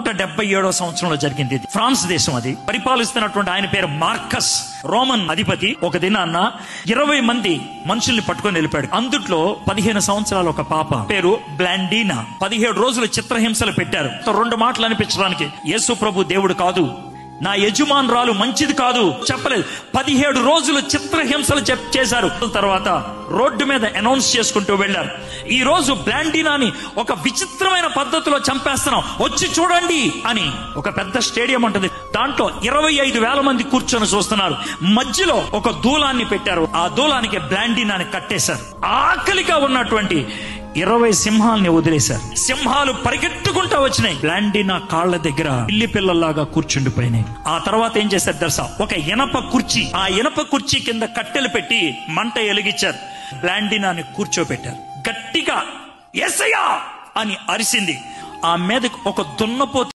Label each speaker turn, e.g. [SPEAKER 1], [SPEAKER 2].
[SPEAKER 1] 177వ సంవత్సరంలో జరిగింది. ఇది ఫ్రాన్స్ దేశం. అది పరిపాలిస్తున్నటువంటి ఆయన పేరు మార్కస్, రోమన్ అధిపతి. ఒక దినాన్న 20 మంది మనుషుల్ని పట్టుకొని వెళ్ళిపోయాడు. అందుట్లో 15 సంవత్సరాల ఒక పాప పేరు బ్లాండీనా. 17 రోజులు చిత్రహింసలు పెట్టారు. 2 మాటలు అనిపించడానికి, యేసు ప్రభు దేవుడు కాదు, నా యజమానురాలు మంచిది కాదు చెప్పలేదు. 17 రోజులు చిత్రహింసలు చేశారు. తర్వాత రోడ్డు మీద అనౌన్స్ చేసుకుంటూ వెళ్లారు, ఈ రోజు బ్లాండీనాని ఒక విచిత్రమైన పద్ధతిలో చంపేస్తున్నాం, వచ్చి చూడండి అని. ఒక పెద్ద స్టేడియం ఉంటుంది, దాంట్లో 25,000 మంది కూర్చొని చూస్తున్నారు. మధ్యలో ఒక దూలాన్ని పెట్టారు, ఆ దూలానికి బ్లాండీనాని కట్టేశారు. ఆకలిగా ఉన్నటువంటి 20 సింహాలని వదిలేశారు. సింహాలు పరిగెట్టుకుంటా వచ్చినాయి. బ్లాండీనా కాళ్ల దగ్గర పిల్లి పిల్లల్లాగా కూర్చుండిపోయినాయి. ఆ తర్వాత ఏం చేశారు తెలుసా? ఒక ఇనప కుర్చీ, ఆ ఇనప కుర్చీ కింద కట్టెలు పెట్టి మంట ఎలిగించారు. బ్లాండీనాని కూర్చోబెట్టారు. గట్టిగా యేసయ్యా అని అరిసింది. ఆ మీదకి ఒక దున్నపోతు